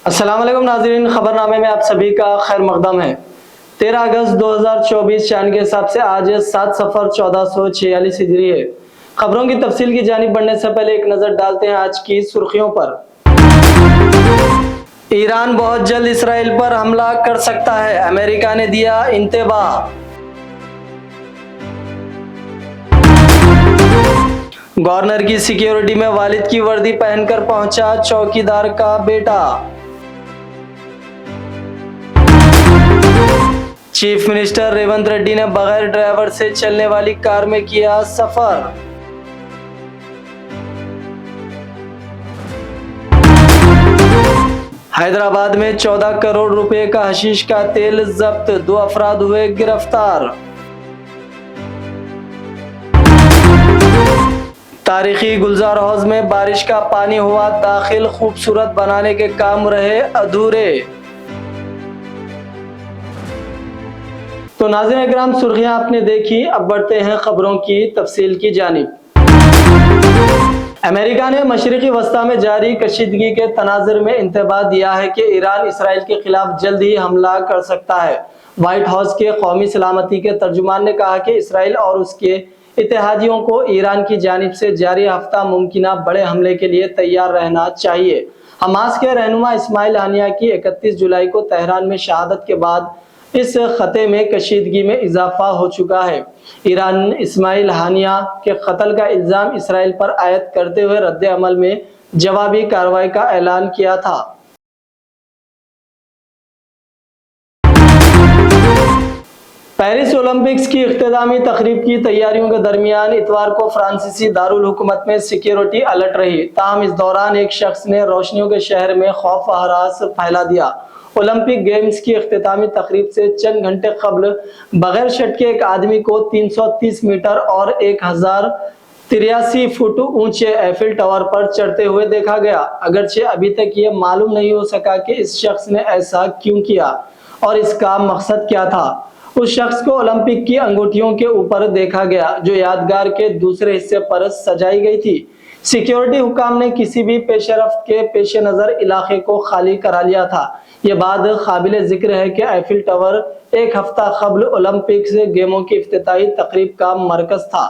अस्सलाम वालेकुम नाज़रीन, खबरनामे में आप सभी का खैर मकदम है। 13 अगस्त 2024 चांद के हिसाब से आज 7 सफर 1446 हिजरी है। खबरों की तफसील की जानिब बढ़ने से पहले एक नजर डालते हैं आज की सुर्खियों पर। ईरान बहुत जल्द इसराइल पर हमला कर सकता है, अमेरिका ने दिया इंतबाह। गवर्नर की सिक्योरिटी में वालिद की वर्दी पहनकर पहुंचा चौकीदार का बेटा। चीफ मिनिस्टर रेवंत रेड्डी ने बगैर ड्राइवर से चलने वाली कार में किया सफर। हैदराबाद में 14 करोड़ रुपए का हशीश का तेल जब्त, 2 अफराद हुए गिरफ्तार। तारीखी गुलजार हौज में बारिश का पानी हुआ दाखिल, खूबसूरत बनाने के काम रहे अधूरे। तो नाज़रीन इकराम, सुर्खियां आपने देखी, अब बढ़ते हैं खबरों की तफसील की जानिब। अमेरिका ने मशरिकी वस्ता में जारी कशीदगी के तनाज़ुर में इंतबाह दिया है कि ईरान इसराइल के खिलाफ जल्द ही हमला कर सकता है। व्हाइट हाउस के कौमी सलामती के तर्जुमान ने कहा कि इसराइल और उसके इत्तेहादियों को ईरान की जानिब से जारी हफ्ता मुमकिना बड़े हमले के लिए तैयार रहना चाहिए। हमास के रहनुमा इस्माइल हानिया की 31 जुलाई को तेहरान में शहादत के बाद इस खते में कशीदगी में इजाफा हो चुका है। ईरान ने इस्माइल हानिया के कत्ल का इल्जाम इसराइल पर आयद करते हुए रद्द अमल में जवाबी कार्रवाई का ऐलान किया था। पेरिस ओलंपिक्स की इख्तितामी तकरीब की तैयारियों के दरमियान इतवार को फ्रांसीसी दारुल हुकूमत में सिक्योरिटी अलर्ट रही। ताहम इस दौरान एक शख्स ने रोशनियों के शहर में खौफ व हरास फैला दिया। ओलंपिक गेम्स की इख्तितामी तकरीब से चंद घंटे कबल बगैर शर्ट के एक आदमी को 330 मीटर और 1083 फुट ऊंचे एफिल टावर पर चढ़ते हुए देखा गया। अगरचे अभी तक ये मालूम नहीं हो सका कि इस शख्स ने ऐसा क्यों किया और इसका मकसद क्या था। उस शख्स को ओलंपिक की अंगूठियों के ऊपर देखा गया जो यादगार के दूसरे हिस्से पर सजाई गई थी। सिक्योरिटी हुकाम ने किसी भी पेशरफ्त के पेश नजर इलाके को खाली करा लिया था। ये बात काबिल जिक्र है कि एफिल टावर एक हफ्ता कबल ओलंपिक्स गेमों की इफ्तिताही तकरीब का मरकज था।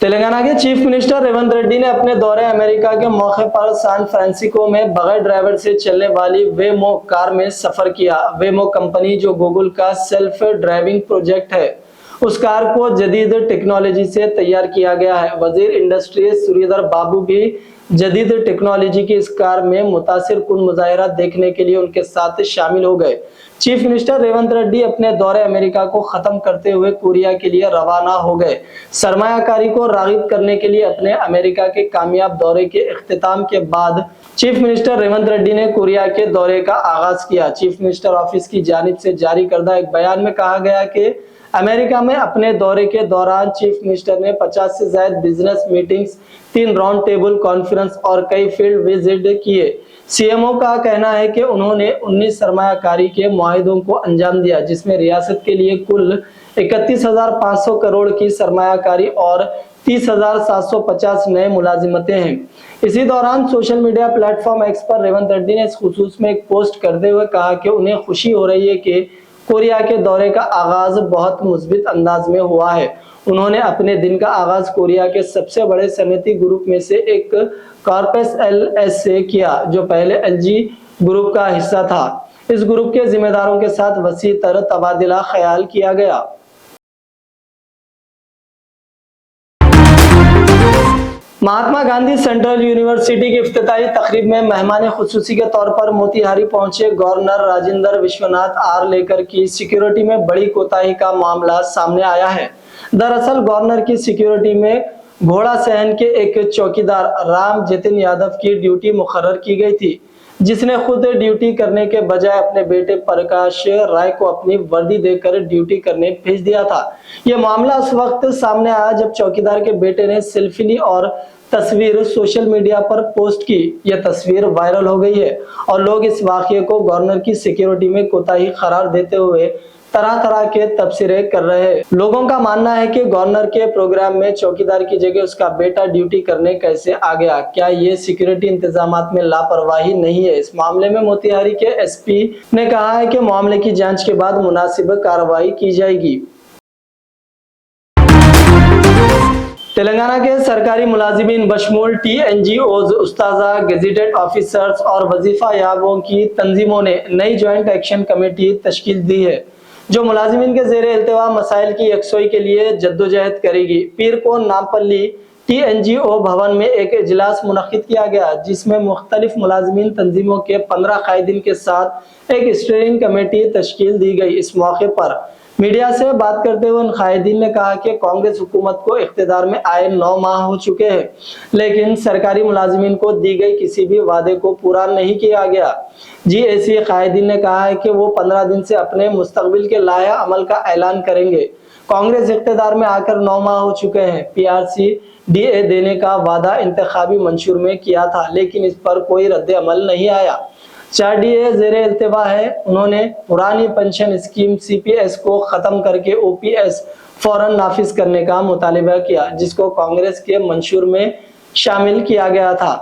तेलंगाना के चीफ मिनिस्टर रेवंत रेड्डी ने अपने दौरे अमेरिका के मौके पर सैन फ्रांसिस्को में बगैर ड्राइवर से चलने वाली वेमो कार में सफर किया। वेमो कंपनी जो गूगल का सेल्फ ड्राइविंग प्रोजेक्ट है, उस कार को जदीद टेक्नोलॉजी से तैयार किया गया है। वजीर इंडस्ट्री श्रीधर बाबू भी जदीद टेक्नोलॉजी की इस कार में मुतासिर कुन मुजाहिरा देखने के लिए उनके साथ शामिल हो गए। चीफ मिनिस्टर रेवंत रेड्डी अपने दौरे अमेरिका को खत्म करते हुए कोरिया के लिए रवाना हो गए। सरमायाकारी को रागिब करने के लिए अपने अमेरिका के कामयाब दौरे के इख्तिताम के बाद चीफ मिनिस्टर रेवंत रेड्डी ने कोरिया के दौरे का आगाज किया। चीफ मिनिस्टर ऑफिस की जानिब से जारी करदा एक बयान में कहा गया कि अमेरिका में अपने दौरे के दौरान चीफ मिनिस्टर ने 50 से ज्यादा business meetings, 3 round table conference और कई फील्ड विजिट किए। सीएमओ का कहना है कि उन्होंने 19 सरमायाकारी के मुआहिदों को अंजाम दिया, जिसमें रियासत के लिए कुल 31,500 करोड़ की सरमायाकारी और 30,750 नए मुलाजिमतें हैं। इसी दौरान सोशल मीडिया प्लेटफॉर्म एक्स पर रेवंत रेड्डी ने इस खुसूस में एक पोस्ट करते हुए कहा कि उन्हें खुशी हो रही है कि कोरिया के दौरे का आगाज बहुत मुस्बित अंदाज में हुआ है। उन्होंने अपने दिन का आगाज कोरिया के सबसे बड़े सनती ग्रुप में से एक कॉर्पस एलएस से किया, जो पहले एलजी ग्रुप का हिस्सा था। इस ग्रुप के जिम्मेदारों के साथ वसी तर तबादला ख्याल किया गया। महात्मा गांधी सेंट्रल यूनिवर्सिटी की इफ्तिताही तकरीब में मेहमान खुसूसी के तौर पर मोतिहारी पहुंचे गवर्नर राजेंद्र विश्वनाथ आर लेकर की सिक्योरिटी में बड़ी कोताही का मामला सामने आया है। दरअसल गवर्नर की सिक्योरिटी में घोड़ा सहन के एक चौकीदार राम जतिन यादव की ड्यूटी मुकर्रर की गई थी, जिसने खुद ड्यूटी करने के बजाय अपने बेटे प्रकाश राय को अपनी वर्दी देकर ड्यूटी करने भेज दिया था। यह मामला उस वक्त सामने आया जब चौकीदार के बेटे ने सेल्फी ली और तस्वीर सोशल मीडिया पर पोस्ट की। यह तस्वीर वायरल हो गई है और लोग इस वाकये को गवर्नर की सिक्योरिटी में कोताही करार देते हुए तरह तरह के तबसरे कर रहे हैं। लोगों का मानना है कि गवर्नर के प्रोग्राम में चौकीदार की जगह उसका बेटा ड्यूटी करने कैसे आ गया। क्या ये सिक्योरिटी इंतजामात में लापरवाही नहीं है? इस मामले में मोतिहारी के एसपी ने कहा है कि मामले की जांच के बाद मुनासिब कार्रवाई की जाएगी। तेलंगाना के सरकारी मुलाजिमीन बशमूल TNGOs, उस्ताजा, गेजेटेड ऑफिसर्स और वजीफा याबों की तंजीमों ने नई ज्वाइंट एक्शन कमेटी तश्कील दी है, जो मुलाजिमीन के ज़ेरे इल्तिवा मसाइल की यकसोई के लिए जद्दोजहद करेगी। पीर को नामपल्ली TNGO भवन में एक इजलास मुनक्किद किया गया, जिसमें मुख्तलिफ मुलाजिमीन तंजीमों के 15 कायदीन के साथ एक स्टीयरिंग कमेटी तश्कील दी गई। इस मौके पर मीडिया से बात करते हुए उन कायदीन ने कहा कि कांग्रेस हुकूमत को इख्तिदार में आए 9 माह हो चुके हैं, लेकिन सरकारी मुलाजिमीन को दी गई किसी भी वादे को पूरा नहीं किया गया। GAC कायदीन ने कहा है कि वो 15 दिन से अपने मुस्तकबिल के लाया अमल का ऐलान करेंगे। कांग्रेस इख्तिदार में आकर 9 माह हो चुके हैं। PRC DA देने का वादा इंतखाबी मंशूर में किया था, लेकिन इस पर कोई रद्द अमल नहीं आया। 4 DA ज़ेरे इल्तिवा है। उन्होंने पुरानी पेंशन स्कीम CPS को खत्म करके OPS फौरन नाफिज करने का मुतालिबा किया, जिसको कांग्रेस के मंशूर में शामिल किया गया था।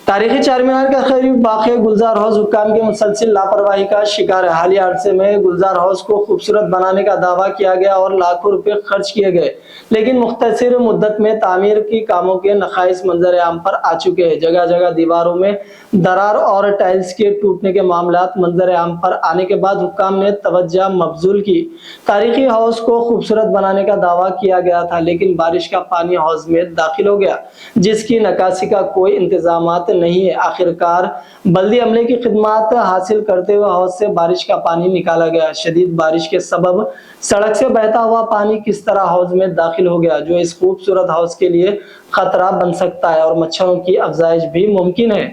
तारीखी चारमीनार के करीब वाक़ गुलजार हाउस हुक्काम की मुसलसल लापरवाही का शिकार है। हालिया अरसे में गुलजार हाउस को खूबसूरत बनाने का दावा किया गया और लाखों रुपए खर्च किए गए, लेकिन मुख्तसर मुद्दत में तामीर की कामों के नकाइस मंजर आम पर आ चुके हैं। जगह जगह दीवारों में दरार और टाइल्स के टूटने के मामलात मंजर आम पर आने के बाद हुक्काम ने तवज्जो मबजूल की। तारीखी हाउस को खूबसूरत बनाने का दावा किया गया था, लेकिन बारिश का पानी हाउस में दाखिल हो गया, जिसकी नकासी का कोई इंतजामात नहीं है। आखिरकार बल्दी अमले की खिदमत हासिल करते हुए हाउस से बारिश का पानी निकाला गया। शदीद बारिश के सबब सड़क से बहता हुआ पानी किस तरह हाउस में दाखिल हो गया, जो इस खूबसूरत हाउस के लिए खतरा बन सकता है और मच्छरों की अफजाइश भी मुमकिन है।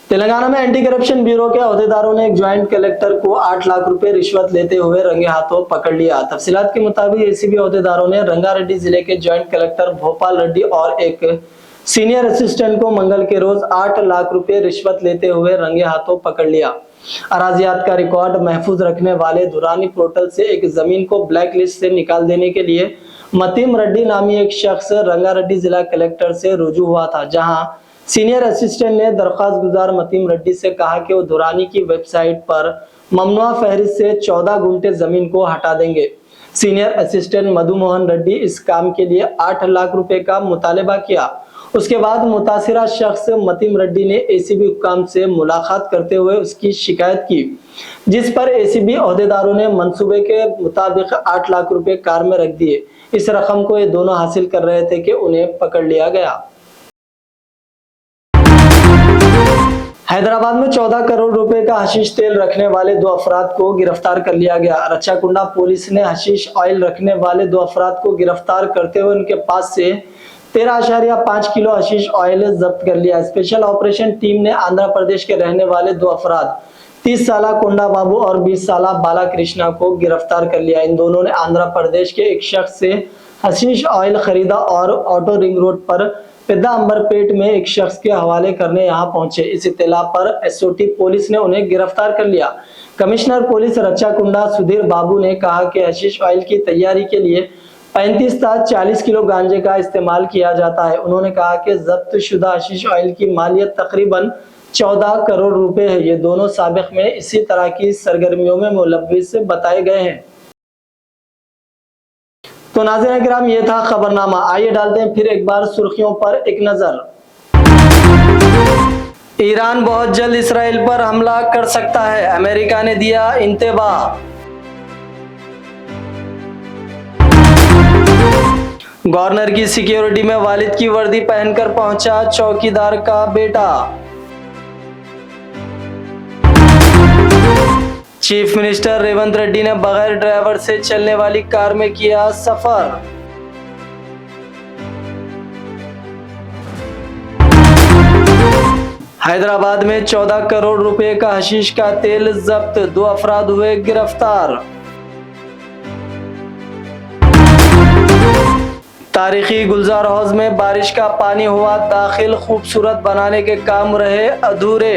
तेलंगाना में एंटी करप्शन ब्यूरो के अहदेदारों ने एक ज्वाइंट कलेक्टर को 8 लाख रुपए रिश्वत लेते हुए रंगे हाथों पकड़ लिया। तफसीलात के मुताबिक ACB अहदेदारों ने रंगारेड्डी जिले के ज्वाइंट कलेक्टर भोपाल रेड्डी और एक सीनियर असिस्टेंट को मंगल के रोज 8 लाख रुपए रिश्वत लेते हुए रंगे हाथों पकड़ लिया। अराजियात का रिकॉर्ड महफूज रखने वाले दुरानी पोर्टल से एक जमीन को ब्लैक लिस्ट से निकाल देने के लिए मतीम रेड्डी नामी एक शख्स रंगारेड्डी जिला कलेक्टर से रुजू हुआ था, जहां सीनियर असिस्टेंट ने दरख्वास्त गुजार मतीम रेड्डी से कहा कि वो दुरानी की वेबसाइट पर ममनुआ फहरिस्त से 14 गुंठे जमीन को हटा देंगे। सीनियर असिस्टेंट मधु मोहन रेड्डी इस काम के लिए 8 लाख रुपए का मुतालबा किया। उसके बाद मुतासिरा शख्स मतीम रेड्डी ने ACB हुक्काम से मुलाकात करते हुए उसकी शिकायत की, जिस पर ACB अहदेदारों ने मंसूबे के मुताबिक 8 लाख रुपए कार में रख दिए। इस रकम को ये दोनों हासिल कर रहे थे कि उन्हें पकड़ लिया गया। हैदराबाद में 14 करोड़ रुपए का हशीश तेल रखने वाले 2 अफराद को गिरफ्तार कर लिया गया। रच्चाकुंडा पुलिस ने हशीश ऑयल रखने वाले 2 अफराद को गिरफ्तार करते हुए उनके पास से 13.5 किलो हशीश ऑयल जब्त कर लिया। स्पेशल ऑपरेशन टीम ने आंध्र प्रदेश के रहने वाले 2 अफराद 30 साला कोंडा बाबू और 20 साला बाला कृष्णा को गिरफ्तार कर लिया। इन दोनों ने आंध्र प्रदेश के एक शख्स से हशीश ऑयल खरीदा और ऑटो रिंग रोड पर पिद्दा अंबरपेट में एक शख्स के हवाले करने यहाँ पहुंचे। इस इत्तला पर SOT पुलिस ने उन्हें गिरफ्तार कर लिया। कमिश्नर पुलिस रच्चाकुंडा सुधीर बाबू ने कहा कि हशीश ऑयल की तैयारी के लिए 35 से 40 किलो गांजे का इस्तेमाल किया जाता है। उन्होंने कहा कि जब्त शुदा हशीश ऑयल की मालियत तकरीबन 14 करोड़ रुपए है। ये दोनों साबिक में इसी तरह की सरगर्मियों में मुलव्विस बताए गए हैं। तो नाज़रीन किराम, ये था खबरनामा। आइए डालते हैं फिर एक बार सुर्खियों पर एक नजर। ईरान बहुत जल्द इसराइल पर हमला कर सकता है, अमेरिका ने दिया इंतबाह। गवर्नर की सिक्योरिटी में वालिद की वर्दी पहनकर पहुंचा चौकीदार का बेटा। चीफ मिनिस्टर रेवंत रेड्डी ने बगैर ड्राइवर से चलने वाली कार में किया सफर। हैदराबाद में 14 करोड़ रुपए का हशीश का तेल जब्त, 2 अफराद हुए गिरफ्तार। तारीखी गुलजार हौज में बारिश का पानी हुआ दाखिल, खूबसूरत बनाने के काम रहे अधूरे।